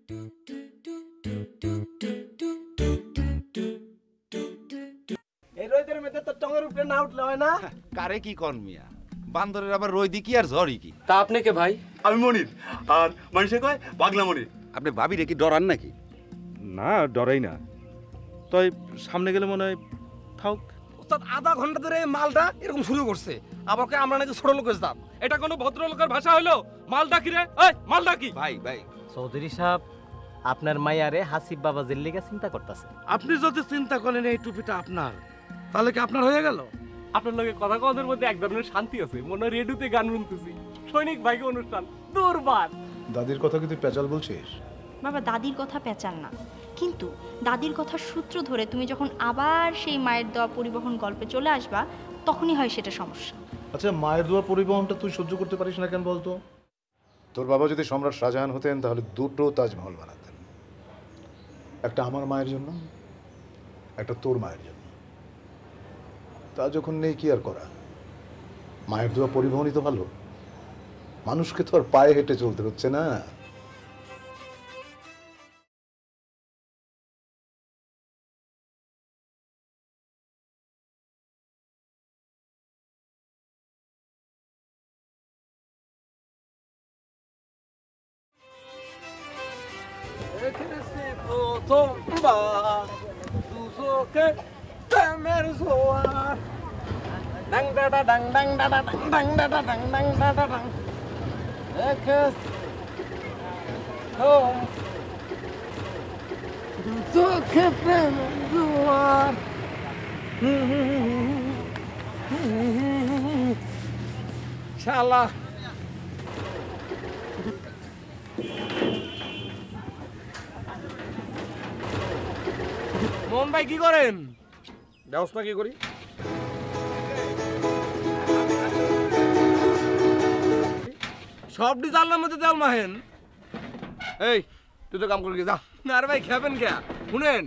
এই রোদের মধ্যে তো টঙের উপরে না উঠলে হয় না। কারে কি কন মিয়া, বান্দরের আবার রোদি কি আর ঝড়ই কি? তা আপনি কে ভাই? আমি মনির, আর মানুষে কয় পাগলা মনির। আপনি ভাবি রে কি ডরান নাকি? না, ডরাই না। তাই সামনে গেলে মনে হয় থাক। ওস্তাদ আধা ঘন্টা ধরে এই মালটা এরকম শুরু করছে, আবার কে আমরা নাকি ছোট লোকের জাত। এটা কোনো ভদ্রলোকের ভাষা হলো? মালটা কি রে? এই মালটা কি? ভাই ভাই, চৌধুরী সাহেব আপনার মাইয়ারে হাসিব বাবা জিল্লিগা চিন্তা করতেছে। আপনি যদি চিন্তা করেন এই টুপিটা আপনার, তাহলে কি আপনার হয়ে গেল? আপনার লগে কথা কথার মধ্যে এক ধরনের শান্তি আছে, মনে হয় রেডিওতে গান শুনতেছি। সৈনিক ভাইকে অনুষ্ঠান দুর্বার। দাদির কথা কি তুই পেঁচাল বলছিস? বাবা দাদির কথা পেঁচাল না, কিন্তু দাদির কথার সূত্র ধরে তুমি যখন আবার সেই মায়ের দেওয়া পরিবহন গল্পে চলে আসবা, তখনই হয় সেটা সমস্যা। আচ্ছা, মায়ের দোয়া পরিবহনটা তুই সহ্য করতে পারিস না কেন বলতো? তোর বাবা যদি সম্রাট শাহজাহান হতেন তাহলে দুটো তাজমহল বানাতেন, একটা আমার মায়ের জন্য, একটা তোর মায়ের জন্য। তা যখন নেই কি আর করা, মায়ের দোয়া পরিবহনই তো ভালো। মানুষকে তো আর পায়ে হেঁটে চলতে হচ্ছে না। প্রথমবার দুচোখে প্রেমের জোয়ার, ডাং ডাডা ডাং ডাং ডাডা ডাং ডাং ডাডা ডাং ডাং ডাডা ডাং, দেখেছি দুচোখে প্রেমের জোয়ার। শালা মোহন ভাই কি করেন? ব্যবস্থা কি করি? সব ডিজাইনের মধ্যে তেল মাহেন। এই তুই তো কাম করে যা। আর ভাই খাবেন কে? শুনেন,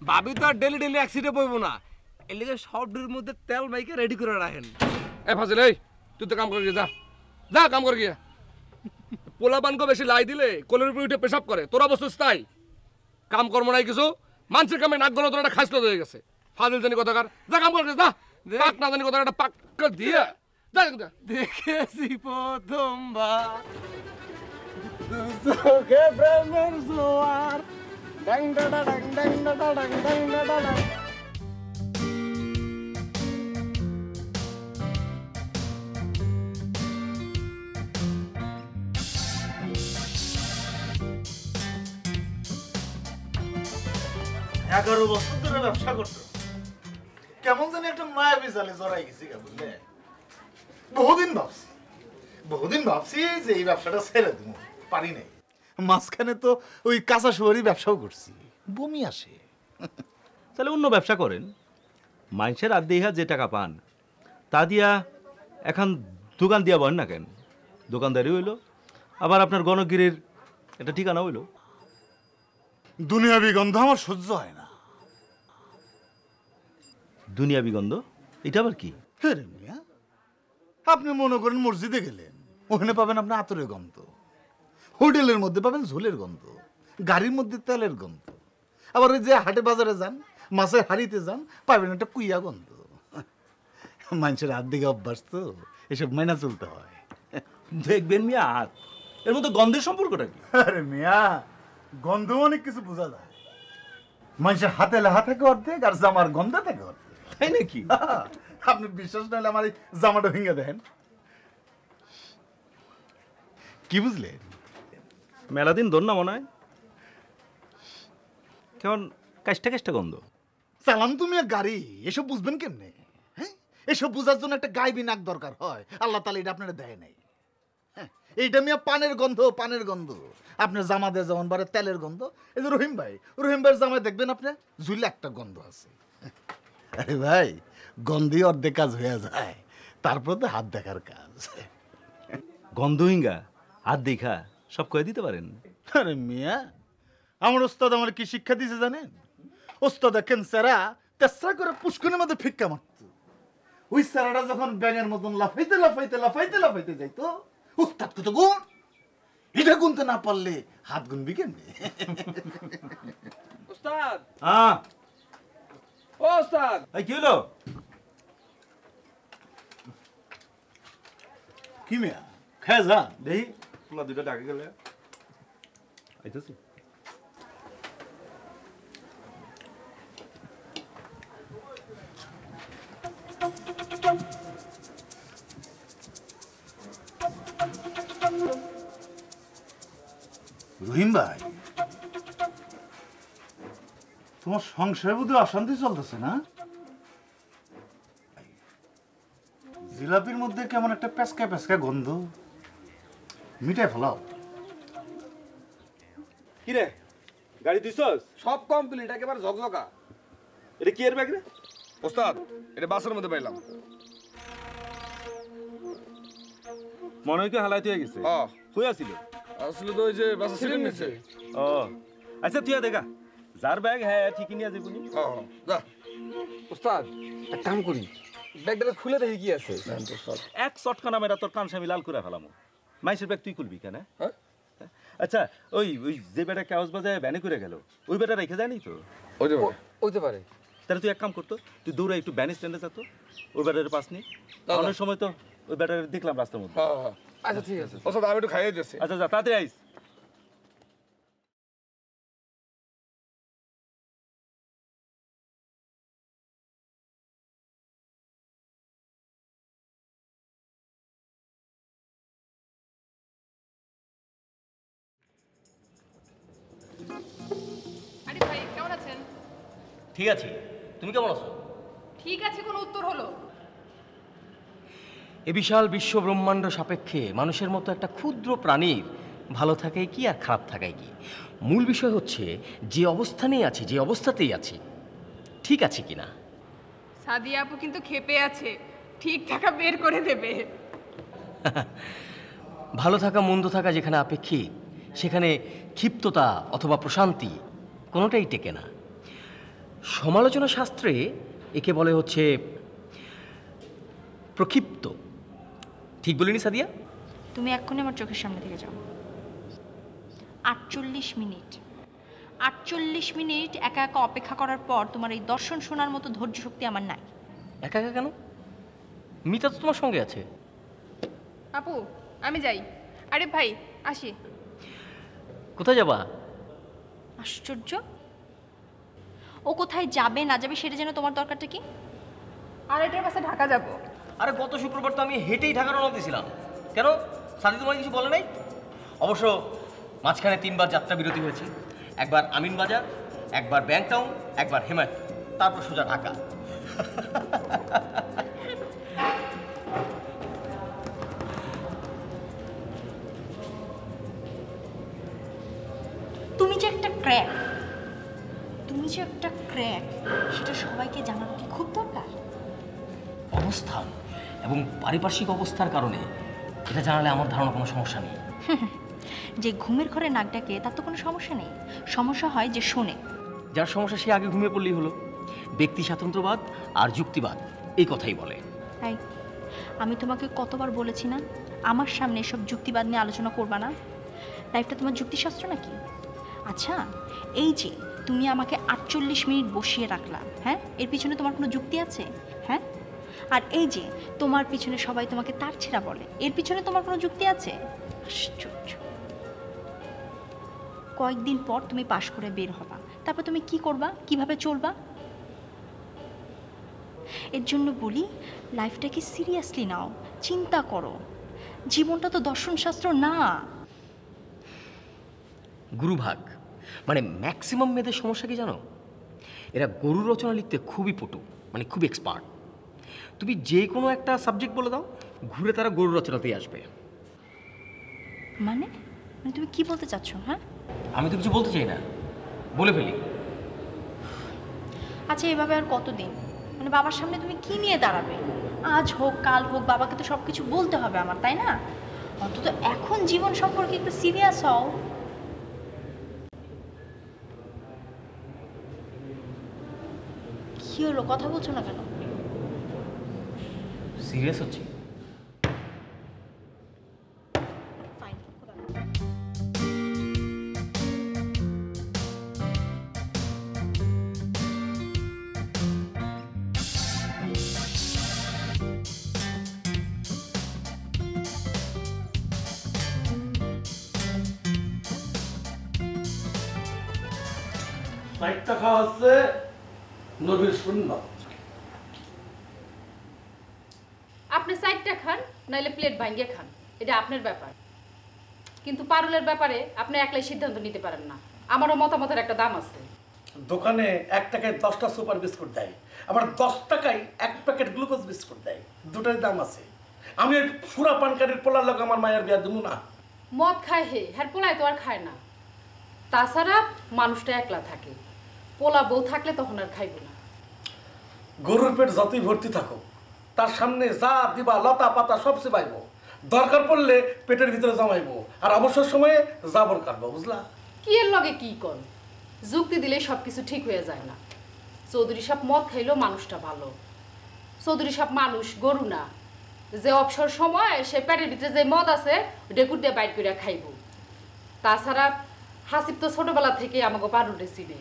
ভাবি তো আর ডেলি ডেলি অ্যাক্সিডেন্টে পড়বো না, এর লিগে সব ডির মধ্যে তেল মাইকে রেডি করে রাখেন। এ ফাজিল, এই তুই তো কাম করে যা, যা কাম করে গিয়া। পোলা পানকে বেশি লাই দিলে কোলের উপরে উঠে পেশাব করে, তোর অবস্থা তাই। কাম কর্ম নাই কিছু, মানুষের কামে নাক গলা তোর একটা খাসলো হয়ে গেছে। ফাজিল জানি কথাকার, যা কাম করে যা। পাক না জানি কথা একটা পাক দিয়ে যা। দেখেছি প্রথমবার দুচোখে প্রেমের জোয়ার, ডাং ডাডা ডাং ডাং ডাডা ডাং ডাং ডাডা ডাং। এগারো বছর ধরে ব্যবসা করতো, কেমন জানি একটা মায়াবী জালে জড়াই গেছি, বুঝলে? বহুদিন ভাবছি যে এই ব্যবসাটা ছেড়ে দেবো, পারি নাই। মাঝখানে তো ওই কাঁচা সুপারি ব্যবসাও করছি, বমি আসে। তাহলে অন্য ব্যবসা করেন। মানুষের আর দেহা যে টাকা পান তা দিয়া এখন দোকান দিয়া বলেন না কেন? দোকানদারি হইলো, আবার আপনার গণগিরির একটা ঠিকানা হইলো। দুনিয়াবি গন্ধ আমার সহ্য হয় না। দুনিয়াবি গন্ধ? এটা আবার কি? হ্যাঁ রে মিয়া, আপনি মনে করেন মসজিদে গেলেন, ওখানে পাবেন আপনি আতরের গন্ধ, হোটেলের মধ্যে পাবেন ঝোলের গন্ধ, গাড়ির মধ্যে তেলের গন্ধ, আবার ওই যে হাটে বাজারে যান, মাছের হাড়িতে যান, পাবেন একটা কুইয়া গন্ধ। মানুষের হাত দিকে অভ্যাস তো, এসব মাইনা চলতে হয়। দেখবেন মিয়া, হাত এর মধ্যে গন্ধের সম্পর্কটা কি? আরে মিয়া, গন্ধ অনেক কিছু বোঝা যায়। মানুষের হাতে লেহা থাকে অর্ধেক, আর জামার গন্ধ থাকে অর্ধেক। তাই নাকি? আপনি বিশ্বাস না হলে আমার এই জামাটা ভেঙে দেখেন। কি বুঝলেন? মেলা দিন ধর না মনে হয়, কেমন কাষ্টা কাষ্টা গন্ধ। চালান তুমি গাড়ি, এসব বুঝবেন কেমনে? হ্যাঁ, এসব বুঝার জন্য একটা গাইবি নাক দরকার হয়। আল্লাহ তাআলা এটা আপনারা দেয় নাই। হ্যাঁ, এইটা মিয়া পানের গন্ধ, পানের গন্ধ। আপনার জামা দিয়ে যেমন বারে তেলের গন্ধ, এই যে রহিম ভাইয়ের জামায় দেখবেন আপনার ঝুলে একটা গন্ধ আছে। আরে ভাই, গন্ধই অর্ধেক কাজ হয়ে যায়, তারপর তো হাত দেখার কাজ। গন্ধহিঙ্গা হাত দেখা সব কয়ে দিতে পারেন? আরে মিয়া, আমার ওস্তাদ আমার কি শিক্ষা দিয়েছে জানেন? ওস্তাদ দেখেন স্যারা তেসরা করে পুষ্কনের মধ্যে ফিক্কা মারত। ওই স্যারাটা যখন ব্যাঙের মতন লাফাইতে লাফাইতে লাফাইতে লাফাইতে যাইতো, ওস্তাদ কত গুণ! এটা গুনতে না পারলে হাত গুনবি কেমনে? ওস্তাদ হ্যাঁ ও ওস্তাদ এই কি হলো? কি মিয়া খেয়ে যা। দেখি পোলা দুইটা ডাকে গেলে আইতেছি। রহিম ভাই, তোমার সংসারে বোধ অশান্তি চলতেছে না? জিলাপির মধ্যে কেমন একটা পেঁচকা পেঁচকা গন্ধ, মিটাই ফেলাও। কি রে গাড়ি দিছস? সব কমপ্লিট, একেবারে ঝকঝকা। এটা কি এর ব্যাগ রে? ওস্তাদ এটা বাসের মধ্যে পাইলাম। মনে হয় কি হালাইতে হয়ে গেছে। হ্যাঁ কই আছিল? আসলে তো ওই যে বাসের সিটের নিচে। ও আচ্ছা তুই দেখা যার ব্যাগ হ্যাঁ ঠিকই নিয়ে যাবি। হ্যাঁ যা। ওস্তাদ এক কাম করি, ব্যাগটা খুলে দেখি কি আছে। এক চটকানা মেরা তোর কান সামি লাল করে ফেলাম। মাইসের ব্যাগ তুই খুলবি কেন? হ্যাঁ আচ্ছা ওই ওই যে বেটা কাগজ বাজায় ভ্যানে করে গেল, ওই বেটা রেখে যায়নি তো? হইতে পারে। তাহলে তুই এক কাম করতো, তুই দৌড়া একটু ব্যান স্ট্যান্ডে যেত, ওই বেটার পাস নি। অনেক সময় তো ওই বেটার দেখলাম রাস্তার মধ্যে। হ্যাঁ আচ্ছা ঠিক আছে ওস্তাদ, আমি একটু খাইয়ে দিচ্ছি। আচ্ছা যা তাড়াতাড়ি আইস। আরে ভাই কেমন আছেন? ঠিক আছে, তুমি কেমন আছো? ঠিক আছে, কোনো উত্তর হলো? এ বিশাল বিশ্ব ব্রহ্মাণ্ড সাপেক্ষে মানুষের মতো একটা ক্ষুদ্র প্রাণীর ভালো থাকাই কি আর খারাপ থাকাই কি, মূল বিষয় হচ্ছে যে অবস্থানেই আছি, যে অবস্থাতেই আছি ঠিক আছে কিনা। সাদিয়া আপু কিন্তু ক্ষেপে আছে, ঠিক থাকা বের করে দেবে। ভালো থাকা মন্দ থাকা যেখানে আপেক্ষিক, সেখানে ক্ষিপ্ততা অথবা প্রশান্তি কোনোটাই টেকে না। সমালোচনা শাস্ত্রে একে বলে হচ্ছে প্রক্ষিপ্ত। ঠিক বলিনি সাদিয়া? তুমি এক্ষুনি আমার চোখের সামনে থেকে যাও। 48 মিনিট 48 মিনিট একা একা অপেক্ষা করার পর তোমার এই দর্শন শোনার মতো ধৈর্য শক্তি আমার নাই। একা একা কেন? মিতা তো তোমার সঙ্গে আছে। আপু আমি যাই। আরে ভাই আসি। কোথায় যাবা? আশ্চর্য, ও কোথায় যাবে না যাবে সেটা যেন তোমার দরকারটা কি? আর এটার পাশে ঢাকা যাব। আরে গত শুক্রবার তো আমি হেঁটেই ঢাকা রওনা দিয়েছিলাম। কেন, সাদি তোমার কিছু বলে নাই? অবশ্য মাঝখানে 3বার যাত্রা বিরতি হয়েছে। একবার আমিন বাজার, একবার ব্যাংক টাউন, একবার হেমায়ত, তারপর সোজা ঢাকা। তুমি যে একটা ক্র্যাক, সেটা সবাইকে জানানো কি খুব দরকার? অবস্থান এবং পারিপার্শ্বিক অবস্থার কারণে এটা জানালে আমার ধারণা কোনো সমস্যা নেই। যে ঘুমের ঘরে নাক ডাকে তার তো কোনো সমস্যা নেই, সমস্যা হয় যে শোনে। যার সমস্যা সে আগে ঘুমিয়ে পড়লেই হলো। ব্যক্তি স্বাতন্ত্র্যবাদ আর যুক্তিবাদ এই কথাই বলে। তাই আমি তোমাকে কতবার বলেছি না আমার সামনে এসব যুক্তিবাদ নিয়ে আলোচনা করবা না? লাইফটা তোমার যুক্তিশাস্ত্র নাকি? আচ্ছা, এই যে তুমি আমাকে 48 মিনিট বসিয়ে রাখলা, হ্যাঁ, এর পিছনে তোমার কোনো যুক্তি আছে? হ্যাঁ, আর এই যে তোমার পিছনে সবাই তোমাকে তার ছেঁড়া বলে, এর পিছনে তোমার কোনো যুক্তি আছে? আশ্চর্য। কয়েকদিন পর তুমি পাশ করে বের হবা, তারপর তুমি কি করবা, কিভাবে চলবা? এর জন্য বলি লাইফটাকে সিরিয়াসলি নাও, চিন্তা করো। জীবনটা তো দর্শনশাস্ত্র না। গুরুভাগ মানে ম্যাক্সিমাম মেয়েদের সমস্যা কি জানো? এরা গরু রচনা লিখতে খুবই পটু, মানে খুব এক্সপার্ট। তুমি যে কোনো একটা সাবজেক্ট বলে দাও, ঘুরে তারা গরু রচনাতেই আসবে। মানে মানে তুমি কি বলতে চাচ্ছ? হ্যাঁ, আমি তো কিছু বলতে চাই না, বলে ফেলি। আচ্ছা, এভাবে আর কতদিন? মানে বাবার সামনে তুমি কি নিয়ে দাঁড়াবে? আজ হোক কাল হোক বাবাকে তো সব কিছু বলতে হবে আমার, তাই না? অন্তত এখন জীবন সম্পর্কে একটু সিরিয়াস হও। কি হলো, কথা বলছো না কেন? সিরিয়াস হচ্ছে। ফাইন। সাইটটা খাওয়া হচ্ছে নবীর সুন্নাত। আপনি সাইডটা খান নাইলে প্লেট ভাঙ্গিয়ে খান, এটা আপনার ব্যাপার। কিন্তু পারুলের ব্যাপারে আপনি একলাই সিদ্ধান্ত নিতে পারেন না, আমারও মতামতের একটা দাম আছে। দোকানে 1 টাকায় 10টা সুপার বিস্কুট দেয়, আবার 10 টাকায় 1 প্যাকেট গ্লুকোজ বিস্কুট দেয়, দুটার দাম আছে। আমি সুরা পানকারের পোলার লোক আমার মায়ের বিয়া দেবো না। মদ খায় হে, হ্যাঁ পোলায় তো আর খায় না। তাছাড়া মানুষটা একলা থাকে, পোলা বউ থাকলে তখন আর খাইব না। গরুর পেট যতই ভর্তি থাকো, তার সামনে যা দিবা লতা পাতা সব চেবাইব, দরকার পড়লে পেটের ভিতরে জমাইবো, আর অবসর সময়ে জাবর কাটবো, বুঝলা? কি এর লগে কি কর, যুক্তি দিলে সবকিছু ঠিক হয়ে যায় না। চৌধুরী সাহেব মদ খাইলেও মানুষটা ভালো। চৌধুরী সাহেব মানুষ, গরু না যে অবসর সময় সে পেটের ভিতরে যে মদ আছে ডেকুর দিয়ে বাইর করে খাইব। তাছাড়া হাসিব তো ছোটবেলা থেকে আমাকে পারুলে চিনে,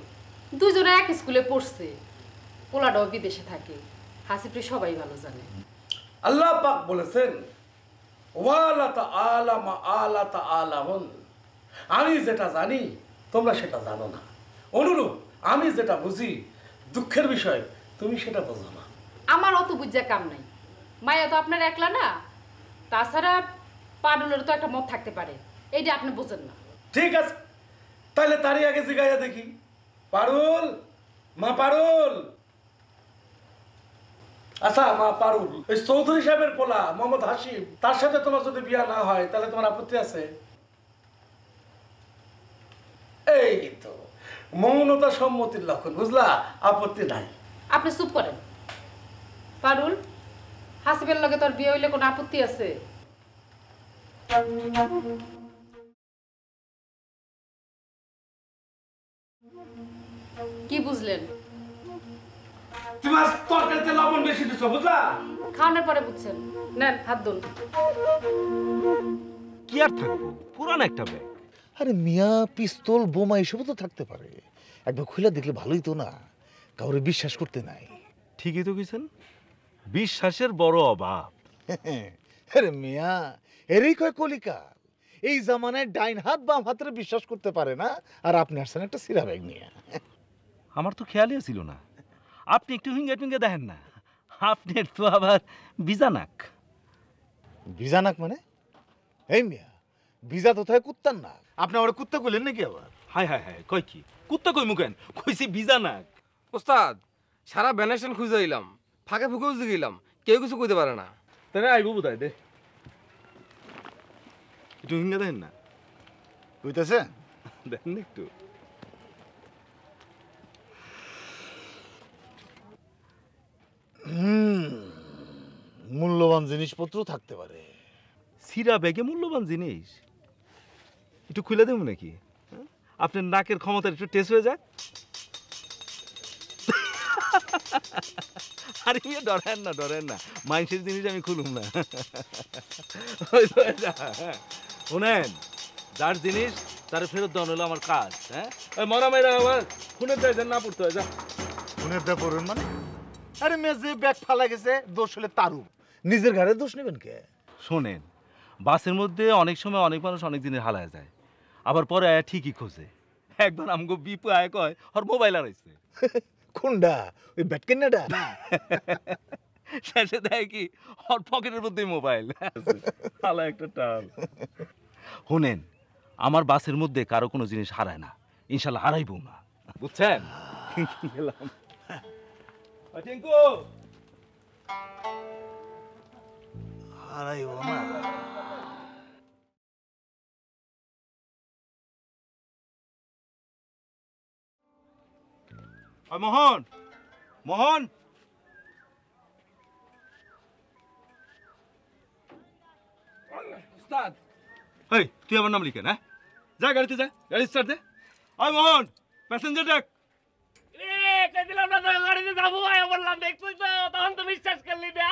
দুজনে এক স্কুলে পড়ছে, পোলাটাও বিদেশে থাকে। হাসিবটা সবাই ভালো জানে। আল্লাহ পাক বলেছেন ওয়ালা তাআলা মা আলা তাআলাহুন, আমি যেটা জানি তোমরা সেটা জানো না। অনুরূপ আমি যেটা বুঝি দুঃখের বিষয় তুমি সেটা বোঝো না। আমার অত বুঝা কাম নাই, মায়া তো আপনার একলা না। তাছাড়া পারুলের তো একটা মত থাকতে পারে, এইটা আপনি বোঝেন না। ঠিক আছে, তাহলে তারই আগে জিগাইয়া দেখি। পারুল, মা পারুল। আচ্ছা মা পারুল, এই চৌধুরী সাহেবের পোলা মোহাম্মদ হাসিব, তার সাথে তোমার যদি বিয়া না হয় তাহলে তোমার আপত্তি আছে? এই তো মৌনতা সম্মতির লক্ষণ, বুঝলা? আপত্তি নাই। আপনি চুপ করেন। পারুল, হাসিবের লগে তোর বিয়ে হইলে কোনো আপত্তি আছে? কি বুঝলেন? তুমি আজ তরকারিতে লবণ বেশি দিছো, বুঝলা? খাওয়ানোর পরে বুঝছেন। নেন হাত ধুন। কি আর থাকবো, পুরান একটা ব্যাগ। আরে মিয়া, পিস্তল বোমা এসবও তো থাকতে পারে, একবার খুলে দেখলে ভালোই তো না, কাউরে বিশ্বাস করতে নাই। ঠিকই তো কইছেন, বিশ্বাসের বড় অভাব। আরে মিয়া, এরই কয় কলিকাল। এই জামানায় ডাইন হাত বাম হাতের বিশ্বাস করতে পারে না, আর আপনি আসছেন একটা সিরা ব্যাগ নিয়ে। আমার তো খেয়ালই ছিল না, আপনি একটু হিঙ্গে টিঙ্গে দেখেন না, আপনার তো আবার বিজানাক। বিজানাক মানে? এই মিয়া, বিজা তো থাকে কুত্তার না, আপনি আবার কুত্তা কইলেন নাকি আবার? হাই হাই হাই, কই কি কুত্তা কই মুখেন, কইছি বিজানাক। ওস্তাদ, সারা ব্যানেশন খুঁজে দিলাম, ফাঁকে ফুঁকে খুঁজে গেলাম, কেউ কিছু কইতে পারে না। তাহলে আইব বোধ দে, একটু হিঙ্গে দেখেন না। কইতেছে দেখেন একটু। মূল্যবান জিনিসপত্র থাকতে পারে। সিরা ব্যাগে মূল্যবান জিনিস একটু খুলে দেব নাকি? আপনার নাকের ক্ষমতা একটু টেস্ট হয়ে যাক। আরে ডরেন না, ডরেন না, মানুষের জিনিস আমি খুলুম না। শুনেন, যার জিনিস তার ফেরত দেওয়া হলো আমার কাজ। হ্যাঁ, মরা মেয়েরা আবার খুনের দায় না পড়তে হয়। যা খুনের দায় পড়বেন মানে? আরে মেয়ে যে ব্যাগ ফালা গেছে, দোষ হলে তারও, নিজের ঘরে দোষ নেবেন কে? শোনেন, বাসের মধ্যে অনেক সময় অনেক মানুষ অনেক জিনিস হালায় যায়, আবার পরে আয়া ঠিকই খোঁজে। একবার আমগো বিপু আয় কয় ওর মোবাইল হারাইছে। কোনটা? ওই ব্যাটকেনাটা? শেষে দেয় কি ওর পকেটের মধ্যেই মোবাইল। হালা একটা টাল। শুনেন, আমার বাসের মধ্যে কারো কোনো জিনিস হারায় না, ইনশাল্লাহ হারাইবো না, বুঝছেন? গেলাম। টিঙ্কু, হারাইবো না? মোহন, মোহন, ওস্তাদ, এই তুই আমার নাম লিখেন। হ্যাঁ, যা গাড়িতে যা, গাড়ি স্টার্ট দে। ওই মোহন, প্যাসেঞ্জার ডাক। গাড়িতে যাবো বললাম, দেখছিস তো, তখন তো বিশ্বাস করলি না।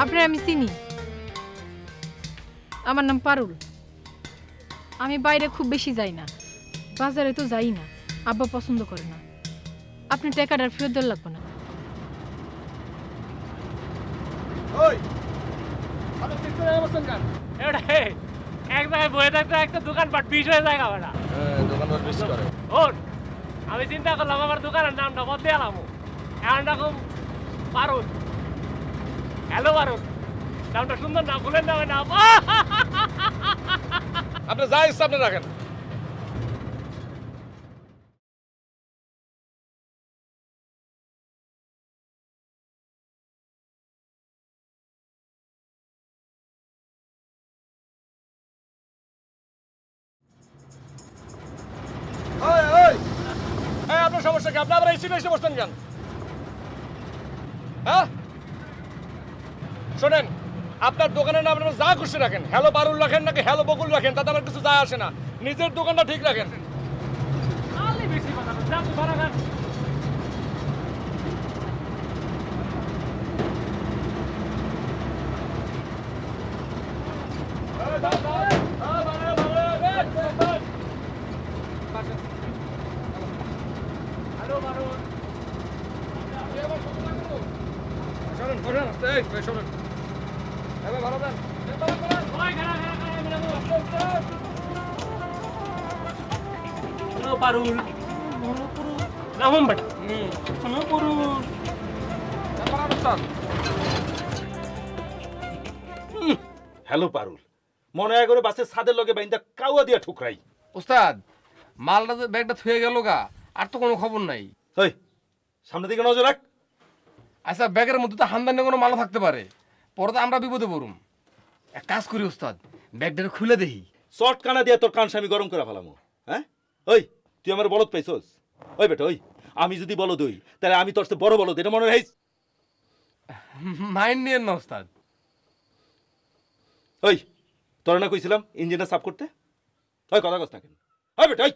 আপনার আমি চিনি, আমার নাম পারুল। আমি বাইরে খুব বেশি যাই না, বাজারে তো যাই না, আব্বা পছন্দ করে না। আপনি টাকাটার ফেরত দেওয়ার লাগবে না। এক জায়গায় বয়ে থাকতে একটা দোকানপাট বিষ হয়ে যায় না। দোকানপাট বিষ করে। ওর আমি চিন্তা করলাম আমার দোকানের নামটা বদলে এলাম, এখন রকম পারুল। হ্যালো পারুল, নামটা সুন্দর না, ভুলের নামে নাম। আপনি যা ইচ্ছা আপনি রাখেন। আপনার সমস্যা কি? আপনি আবার এই সিটে এসে বসতেন কেন? হ্যাঁ শোনেন, আপনার দোকানের নাম আপনারা যা খুশি রাখেন, হ্যালো পারুল রাখেন নাকি হ্যালো বকুল রাখেন, তাতে আমার কিছু যায় আসে না। নিজের দোকানটা ঠিক রাখেন। বেশি কথা না, যা ভাড়া খান। পারুল নাম বেটা হ্যালো পারুল, মনে হয় করে বাসের ছাদের লগে বাইন্দা কাউয়া দিয়া ঠুকরাই। ওস্তাদ মালটা যে ব্যাগটা থুয়ে গেল গা, আর তো কোনো খবর নাই। ওই সামনে দিকে নজর রাখ। আচ্ছা ব্যাগের মধ্যে তো হামদানি কোনো মালও থাকতে পারে, পরে তো আমরা বিপদে পড়ুম। এক কাজ করি ওস্তাদ, ব্যাগটা খুলে দেখি। শর্ট কানা দিয়ে তোর কান আমি গরম করে ফেলামো। হ্যাঁ ওই তুই আমার বলদ পাইছস? ওই বেটা ওই, আমি যদি বলদ হই তাহলে আমি তোর বড় বলদ, এটা মনে রাখিস। মাইন্ড নিয়েন না ওস্তাদ। ওই তোরা না কইছিলাম ইঞ্জিনটা সাফ করতে, ওই কথা কস না কেন? ওই বেটা ওই,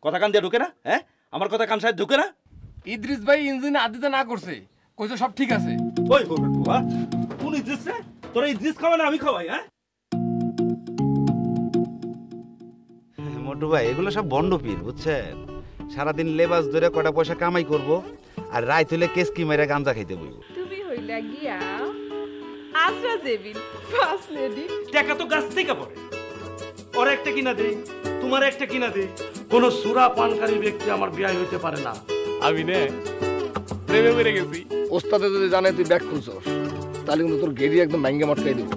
কথা কান দিয়ে ঢুকে না? হ্যাঁ আমার কথা কান সাহেব ঢুকে না? ইদ্রিস ভাই ইঞ্জিনে আদিতে না করছে, কইছে সব ঠিক আছে। ওই বাবা কোন ইদ্রিস রে? তোরা ইদ্রিস খাওয়া না আমি খাওয়াই? হ্যাঁ মোটু ভাই এগুলো সব বন্ড পীর, বুঝছেন? সারাদিন লেবাস ধরে কটা পয়সা কামাই করব, আর রাত হইলে কেসকি মাইরা গাঞ্জা খাইতে বইব। তুমি হইলা গিয়া আজরা জেবিন ফার্স্ট লেডি। টাকা তো গাছ থেকে পড়ে, ওর একটা কিনা দে, তোমার একটা কিনা দে। কোন সুরা পানকারী ব্যক্তি আমার বিয়ে হইতে পারে না। আমি নে প্রেমে পড়ে গেছি। ওস্তাদে যদি জানে তুই ব্যাগ খুলছস, তাহলে কিন্তু তোর গেড়ি একদম ভেঙ্গে মটকাই দিব।